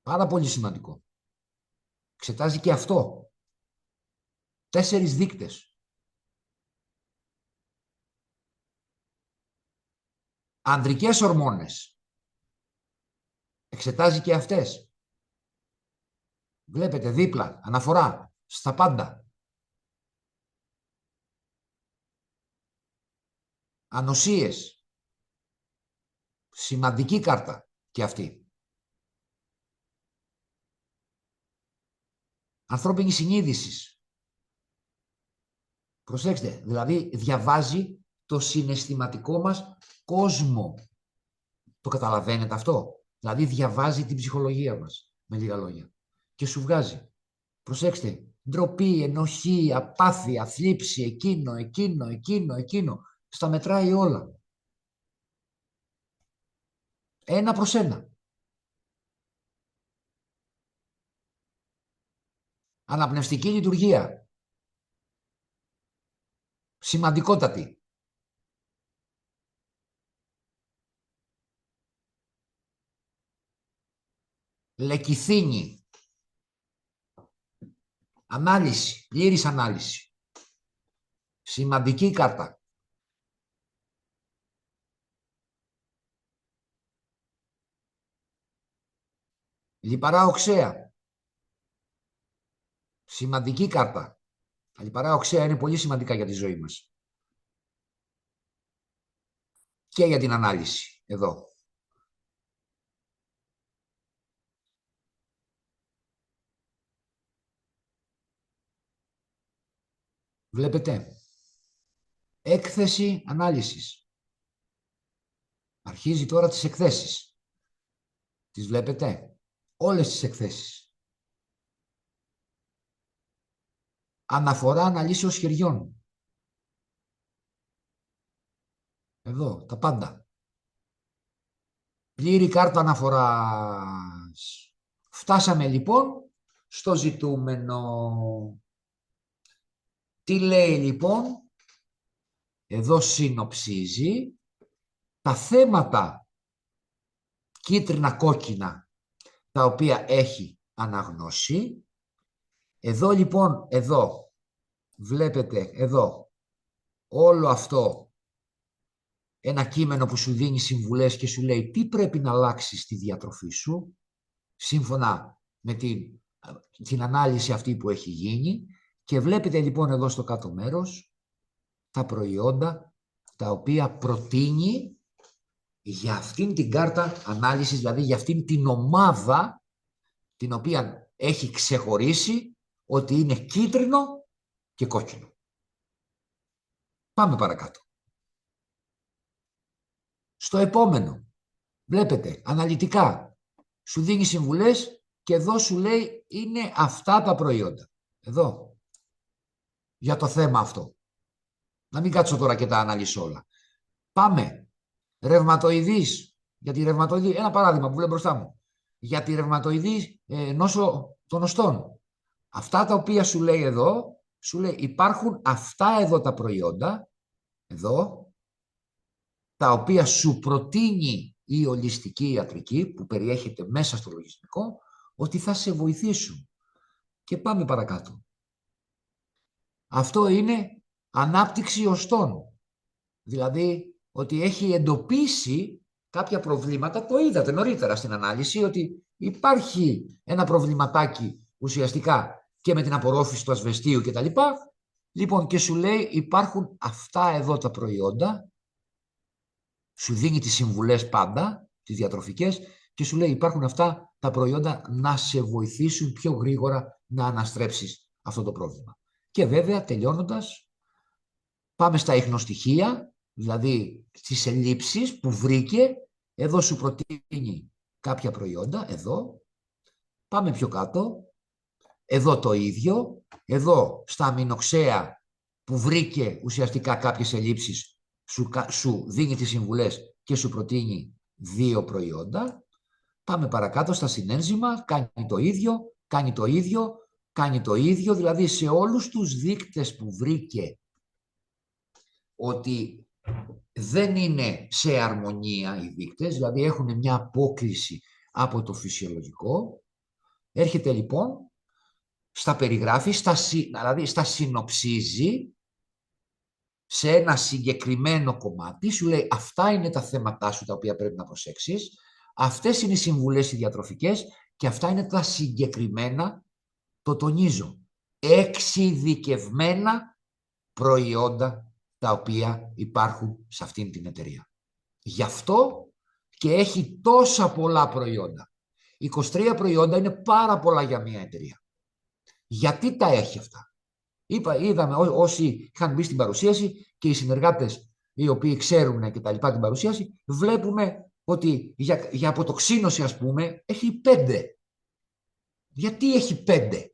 Πάρα πολύ σημαντικό. Εξετάζει και αυτό. 4 δείκτες. Ανδρικές ορμόνες. Εξετάζει και αυτές. Βλέπετε δίπλα, αναφορά, στα πάντα. Ανοσίες. Σημαντική κάρτα και αυτή. Ανθρώπινη συνείδηση. Προσέξτε, δηλαδή διαβάζει το συναισθηματικό μας κόσμο. Το καταλαβαίνετε αυτό? Δηλαδή διαβάζει την ψυχολογία μας, με λίγα λόγια. Και σου βγάζει. Προσέξτε, ντροπή, ενοχή, απάθεια, θλίψη, εκείνο. Στα μετράει όλα. 1 προς 1. Αναπνευστική λειτουργία. Σημαντικότατη. Λεκιθίνη. Ανάλυση, πλήρης ανάλυση. Σημαντική κάρτα. Λιπαρά οξέα. Σημαντική κάρτα. Τα λιπαρά οξέα είναι πολύ σημαντικά για τη ζωή μας. Και για την ανάλυση, εδώ. Βλέπετε. Έκθεση ανάλυσης. Αρχίζει τώρα τις εκθέσεις. Τις βλέπετε. Όλες τις εκθέσεις. Αναφορά αναλύσεως χεριών. Εδώ, τα πάντα. Πλήρη κάρτα αναφοράς. Φτάσαμε λοιπόν στο ζητούμενο. Τι λέει λοιπόν? Εδώ συνοψίζει τα θέματα κίτρινα-κόκκινα τα οποία έχει αναγνώσει. Εδώ λοιπόν, εδώ, βλέπετε εδώ, όλο αυτό ένα κείμενο που σου δίνει συμβουλές και σου λέει τι πρέπει να αλλάξεις στη διατροφή σου, σύμφωνα με την ανάλυση αυτή που έχει γίνει. Και βλέπετε λοιπόν εδώ στο κάτω μέρος τα προϊόντα τα οποία προτείνει για αυτήν την κάρτα ανάλυσης, δηλαδή για αυτήν την ομάδα την οποία έχει ξεχωρίσει ότι είναι κίτρινο και κόκκινο. Πάμε παρακάτω. Στο επόμενο, βλέπετε, αναλυτικά, σου δίνει συμβουλές και εδώ σου λέει είναι αυτά τα προϊόντα. Εδώ, για το θέμα αυτό. Να μην κάτσω τώρα και τα αναλύσω όλα. Πάμε. Ρευματοειδής. Για τη ρευματοειδή, ένα παράδειγμα που βλέπω μπροστά μου. Για τη ρευματοειδή νόσο των οστών. Αυτά τα οποία σου λέει εδώ, σου λέει υπάρχουν αυτά εδώ τα προϊόντα, εδώ, τα οποία σου προτείνει η ολιστική ιατρική, που περιέχεται μέσα στο λογισμικό, ότι θα σε βοηθήσουν. Και πάμε παρακάτω. Αυτό είναι ανάπτυξη οστών. Δηλαδή, ότι έχει εντοπίσει κάποια προβλήματα, το είδατε νωρίτερα στην ανάλυση, ότι υπάρχει ένα προβληματάκι ουσιαστικά και με την απορρόφηση του ασβεστίου κτλ. Λοιπόν, και σου λέει υπάρχουν αυτά εδώ τα προϊόντα, σου δίνει τις συμβουλές πάντα, τις διατροφικές, και σου λέει υπάρχουν αυτά τα προϊόντα να σε βοηθήσουν πιο γρήγορα να αναστρέψεις αυτό το πρόβλημα. Και βέβαια, τελειώνοντας, πάμε στα ιχνοστοιχεία, δηλαδή στις ελλείψεις που βρήκε. Εδώ σου προτείνει κάποια προϊόντα, εδώ. Πάμε πιο κάτω. Εδώ το ίδιο. Εδώ στα αμινοξέα που βρήκε ουσιαστικά κάποιες ελλείψεις, σου δίνει τις συμβουλές και σου προτείνει 2 προϊόντα. Πάμε παρακάτω στα συνένζημα, κάνει το ίδιο, κάνει το ίδιο, κάνει το ίδιο, δηλαδή σε όλους τους δείκτες που βρήκε ότι δεν είναι σε αρμονία οι δείκτες, δηλαδή έχουν μια απόκλιση από το φυσιολογικό, έρχεται λοιπόν, στα περιγράφει, δηλαδή στα συνοψίζει σε ένα συγκεκριμένο κομμάτι, σου λέει αυτά είναι τα θέματά σου τα οποία πρέπει να προσέξεις, αυτές είναι οι συμβουλές οι διατροφικές και αυτά είναι τα συγκεκριμένα, το τονίζω, εξειδικευμένα προϊόντα τα οποία υπάρχουν σε αυτήν την εταιρεία. Γι' αυτό και έχει τόσα πολλά προϊόντα. 23 προϊόντα είναι πάρα πολλά για μια εταιρεία. Γιατί τα έχει αυτά? Είδαμε όσοι είχαν μπει στην παρουσίαση και οι συνεργάτες οι οποίοι ξέρουν και τα λοιπά την παρουσίαση, βλέπουμε ότι για αποτοξίνωση, ας πούμε, έχει 5. Γιατί έχει 5?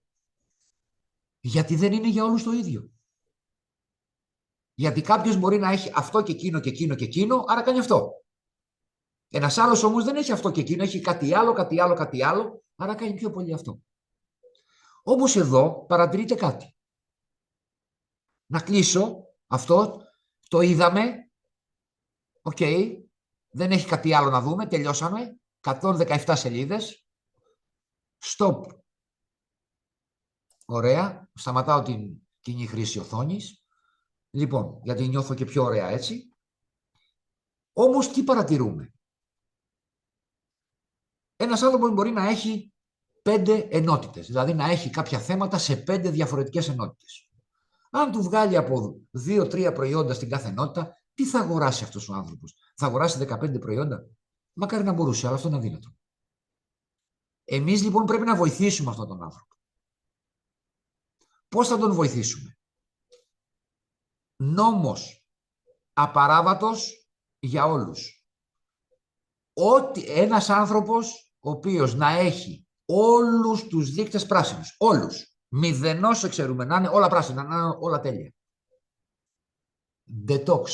Γιατί δεν είναι για όλους το ίδιο. Γιατί κάποιος μπορεί να έχει αυτό και εκείνο και εκείνο και εκείνο, άρα κάνει αυτό. Ένας άλλος όμως δεν έχει αυτό και εκείνο, έχει κάτι άλλο, κάτι άλλο, κάτι άλλο, άρα κάνει πιο πολύ αυτό. Όμως εδώ παρατηρείτε κάτι. Να κλείσω αυτό, το είδαμε, οκ, δεν έχει κάτι άλλο να δούμε, τελειώσαμε, 117 σελίδες, stop. Ωραία, σταματάω την κοινή χρήση οθόνης. Λοιπόν, γιατί νιώθω και πιο ωραία έτσι. Όμως τι παρατηρούμε? Ένας άνθρωπος μπορεί να έχει 5 ενότητες, δηλαδή να έχει κάποια θέματα σε 5 διαφορετικές ενότητες. Αν του βγάλει από 2-3 προϊόντα στην κάθε ενότητα, τι θα αγοράσει αυτός ο άνθρωπος? Θα αγοράσει 15 προϊόντα? Μακάρι να μπορούσε, αλλά αυτό είναι αδύνατο. Εμείς λοιπόν πρέπει να βοηθήσουμε αυτόν τον άνθρωπο. Πώς θα τον βοηθήσουμε? Νόμος απαράβατος για όλους. Ότι ένας άνθρωπος ο οποίος να έχει όλους τους δείκτες πράσινους, όλους, μηδενός εξαιρούμε, να είναι όλα πράσινα, να είναι όλα τέλεια. Detox.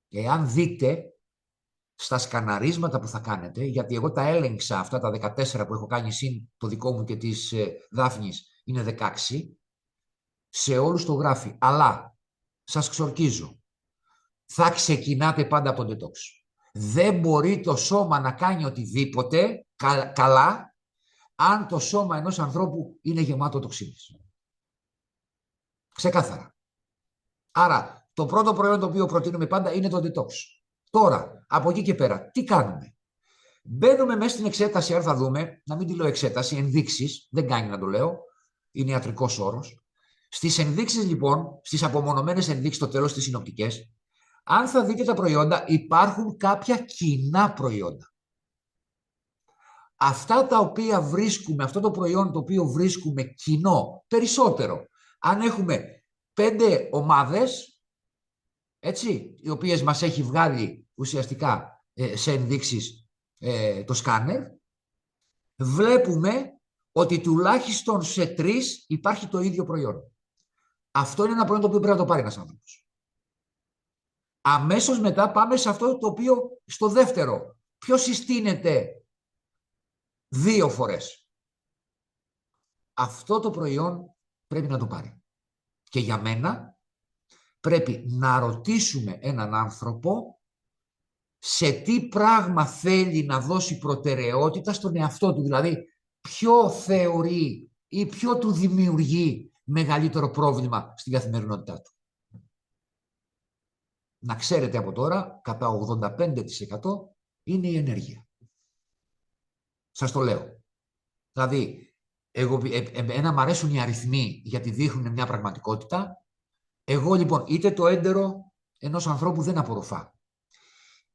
Εάν δείτε στα σκαναρίσματα που θα κάνετε, γιατί εγώ τα έλεγξα αυτά τα 14 που έχω κάνει συν το δικό μου και της Δάφνης είναι 16, σε όλους το γράφει. Αλλά σας ξορκίζω, θα ξεκινάτε πάντα από τον detox. Δεν μπορεί το σώμα να κάνει οτιδήποτε καλά αν το σώμα ενός ανθρώπου είναι γεμάτο τοξίνες. Ξεκάθαρα. Άρα, το πρώτο προϊόν το οποίο προτείνουμε πάντα είναι το detox. Τώρα, από εκεί και πέρα, τι κάνουμε? Μπαίνουμε μέσα στην εξέταση, αν θα δούμε, να μην τη λέω εξέταση, ενδείξεις, δεν κάνει να το λέω, είναι ιατρικός όρος. Στις ενδείξεις λοιπόν, στις απομονωμένες ενδείξεις στο τέλος στις συνοπτικές, αν θα δείτε τα προϊόντα, υπάρχουν κάποια κοινά προϊόντα. Αυτά τα οποία βρίσκουμε, αυτό το προϊόν το οποίο βρίσκουμε κοινό, περισσότερο, αν έχουμε 5 ομάδες, έτσι, οι οποίες μας έχει βγάλει ουσιαστικά σε ενδείξεις το σκάνερ, βλέπουμε ότι τουλάχιστον σε 3 υπάρχει το ίδιο προϊόν. Αυτό είναι ένα προϊόν το οποίο πρέπει να το πάρει ένας άνθρωπος. Αμέσως μετά πάμε σε αυτό το οποίο στο δεύτερο. Ποιο συστήνεται 2 φορές. Αυτό το προϊόν πρέπει να το πάρει. Και για μένα πρέπει να ρωτήσουμε έναν άνθρωπο σε τι πράγμα θέλει να δώσει προτεραιότητα στον εαυτό του. Δηλαδή, ποιο θεωρεί ή ποιο του δημιουργεί μεγαλύτερο πρόβλημα στην καθημερινότητά του. Να ξέρετε από τώρα, κατά 85% είναι η ενέργεια. Σας το λέω. Δηλαδή, εμένα μου αρέσουν οι αριθμοί γιατί δείχνουν μια πραγματικότητα. Εγώ λοιπόν, είτε το έντερο ενός ανθρώπου δεν απορροφά,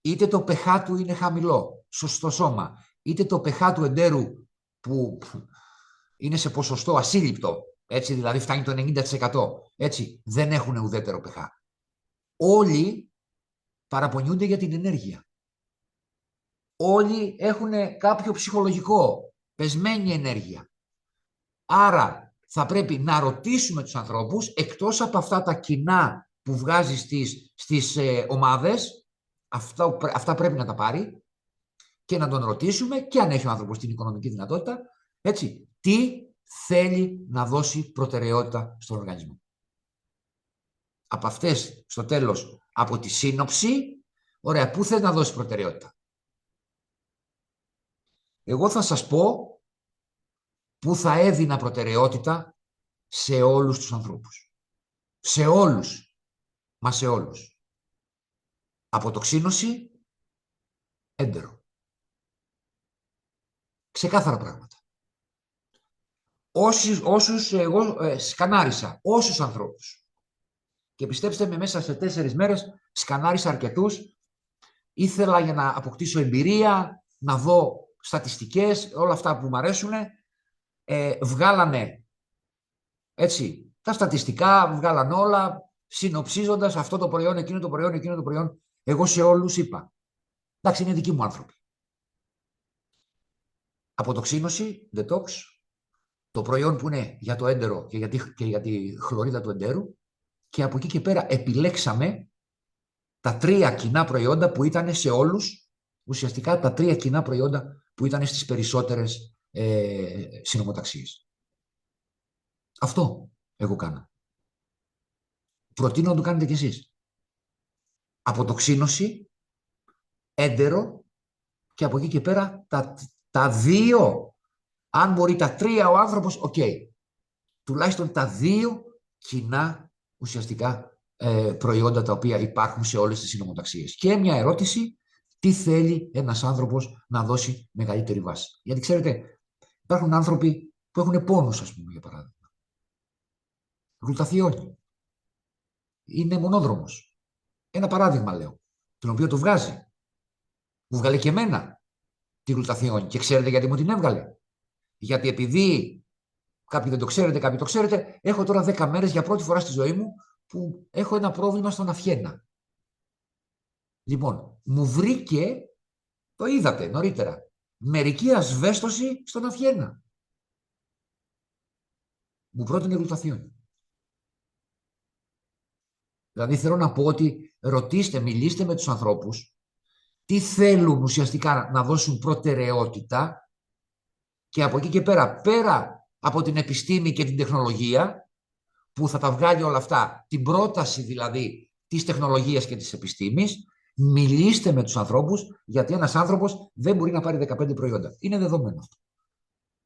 είτε το pH του είναι χαμηλό στο σώμα, είτε το pH του εντέρου που είναι σε ποσοστό ασύλληπτο, έτσι, δηλαδή φτάνει το 90%, έτσι, δεν έχουν ουδέτερο pH. Όλοι παραπονιούνται για την ενέργεια. Όλοι έχουν κάποιο ψυχολογικό, πεσμένη ενέργεια. Άρα θα πρέπει να ρωτήσουμε τους ανθρώπους, εκτός από αυτά τα κοινά που βγάζει στις ομάδες, αυτά πρέπει να τα πάρει και να τον ρωτήσουμε και αν έχει ο άνθρωπος την οικονομική δυνατότητα, έτσι, τι θέλει να δώσει προτεραιότητα στον οργανισμό. Από αυτές, στο τέλος, από τη σύνοψη, ωραία, πού θες να δώσεις προτεραιότητα? Εγώ θα σας πω πού θα έδινα προτεραιότητα σε όλους τους ανθρώπους. Σε όλους. Μα σε όλους. Αποτοξίνωση, έντερο. Ξεκάθαρα πράγματα. Όσους εγώ σκανάρισα, όσους ανθρώπους. Και πιστέψτε με, μέσα σε 4 μέρες σκανάρισα αρκετούς. Ήθελα για να αποκτήσω εμπειρία, να δω στατιστικές, όλα αυτά που μου αρέσουν. Βγάλανε, έτσι, τα στατιστικά, βγάλανε όλα, συνοψίζοντας αυτό το προϊόν, εκείνο το προϊόν, εκείνο το προϊόν. Εγώ σε όλους είπα, εντάξει, είναι δικοί μου άνθρωποι. Αποτοξίνωση, detox, το προϊόν που είναι για το έντερο και για τη χλωρίδα του εντέρου, και από εκεί και πέρα επιλέξαμε τα 3 κοινά προϊόντα που ήταν σε όλους, ουσιαστικά τα 3 κοινά προϊόντα που ήταν στις περισσότερες συνομοταξίες. Αυτό εγώ κάνω. Προτείνω να το κάνετε κι εσείς. Αποτοξίνωση, έντερο και από εκεί και πέρα τα 2, αν μπορεί τα 3 ο άνθρωπος, οκ. Τουλάχιστον τα 2 κοινά ουσιαστικά προϊόντα τα οποία υπάρχουν σε όλες τις συνομοταξίες. Και μια ερώτηση, τι θέλει ένας άνθρωπος να δώσει μεγαλύτερη βάση. Γιατί ξέρετε, υπάρχουν άνθρωποι που έχουν πόνους, ας πούμε, για παράδειγμα. Γλουταθιόνι. Είναι μονόδρομος. Ένα παράδειγμα λέω, τον οποίο το βγάζει. Μου βγάλε και εμένα τη γλουταθιόνι. Και ξέρετε γιατί μου την έβγαλε? Γιατί επειδή κάποιοι δεν το ξέρετε, κάποιοι το ξέρετε, έχω τώρα 10 μέρες για πρώτη φορά στη ζωή μου που έχω ένα πρόβλημα στον αφιένα. Λοιπόν, μου βρήκε, το είδατε νωρίτερα, μερική ασβέστωση στον αφιένα. Μου πρότεινε γλουταθιόνι. Δηλαδή θέλω να πω ότι ρωτήστε, μιλήστε με τους ανθρώπους τι θέλουν ουσιαστικά να δώσουν προτεραιότητα και από εκεί και πέρα, πέρα από την επιστήμη και την τεχνολογία, που θα τα βγάλει όλα αυτά, την πρόταση δηλαδή της τεχνολογίας και της επιστήμης, μιλήστε με τους ανθρώπους, γιατί ένας άνθρωπος δεν μπορεί να πάρει 15 προϊόντα. Είναι δεδομένο αυτό.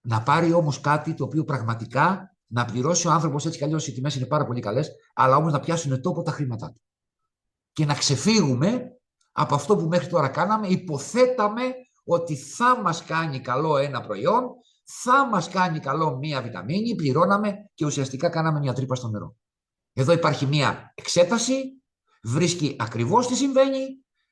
Να πάρει όμως κάτι το οποίο πραγματικά να πληρώσει ο άνθρωπος, έτσι κι αλλιώς οι τιμές είναι πάρα πολύ καλές, αλλά όμως να πιάσουν τόπο τα χρήματά του. Και να ξεφύγουμε από αυτό που μέχρι τώρα κάναμε, υποθέταμε ότι θα μας κάνει καλό ένα προϊόν, θα μας κάνει καλό μία βιταμίνη, πληρώναμε και ουσιαστικά κάναμε μια τρύπα στο νερό. Εδώ υπάρχει μία εξέταση, βρίσκει ακριβώς τι συμβαίνει,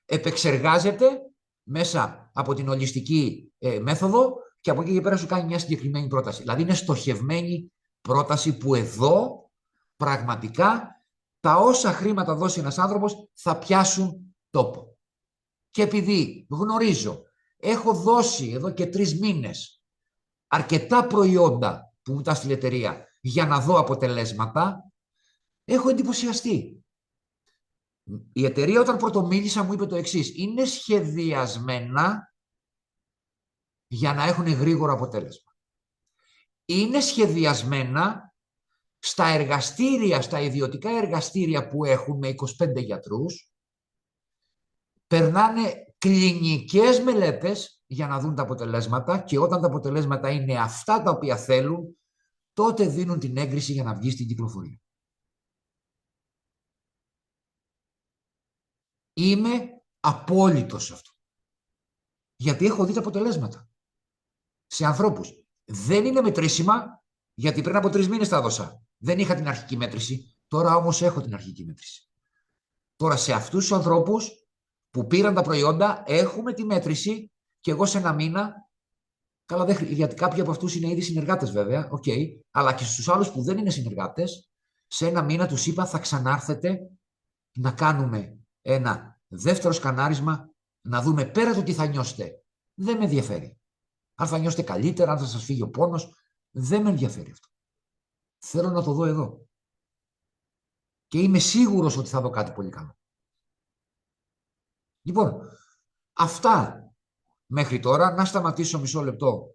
επεξεργάζεται μέσα από την ολιστική μέθοδο και από εκεί και πέρα σου κάνει μια συγκεκριμένη πρόταση. Δηλαδή είναι στοχευμένη πρόταση που εδώ πραγματικά τα όσα χρήματα δώσει ένας άνθρωπος θα πιάσουν τόπο. Και επειδή γνωρίζω, έχω δώσει εδώ και 3 μήνες αρκετά προϊόντα που μου τα στείλε η εταιρεία για να δω αποτελέσματα, έχω εντυπωσιαστεί. Η εταιρεία όταν πρωτομίλησα μου είπε το εξής: είναι σχεδιασμένα για να έχουν γρήγορο αποτέλεσμα. Είναι σχεδιασμένα στα εργαστήρια, στα ιδιωτικά εργαστήρια που έχουν με 25 γιατρούς, περνάνε κλινικές μελέτες για να δουν τα αποτελέσματα και όταν τα αποτελέσματα είναι αυτά τα οποία θέλουν, τότε δίνουν την έγκριση για να βγει στην κυκλοφορία. Είμαι απόλυτος σε αυτό. Γιατί έχω δει τα αποτελέσματα σε ανθρώπους. Δεν είναι μετρήσιμα, γιατί πριν από 3 μήνες τα έδωσα. Δεν είχα την αρχική μέτρηση, τώρα όμως έχω την αρχική μέτρηση. Τώρα σε αυτούς τους ανθρώπους που πήραν τα προϊόντα έχουμε τη μέτρηση και εγώ σε 1 μήνα, καλά γιατί κάποιοι από αυτούς είναι ήδη συνεργάτες βέβαια, αλλά και στους άλλους που δεν είναι συνεργάτες, σε 1 μήνα τους είπα θα ξανάρθετε να κάνουμε ένα δεύτερο σκανάρισμα, να δούμε πέρα το τι θα νιώσετε. Δεν με ενδιαφέρει. Αν θα νιώσετε καλύτερα, αν θα σας φύγει ο πόνος, δεν με ενδιαφέρει αυτό. Θέλω να το δω εδώ. Και είμαι σίγουρος ότι θα δω κάτι πολύ καλό. Λοιπόν, αυτά μέχρι τώρα. Να σταματήσω μισό λεπτό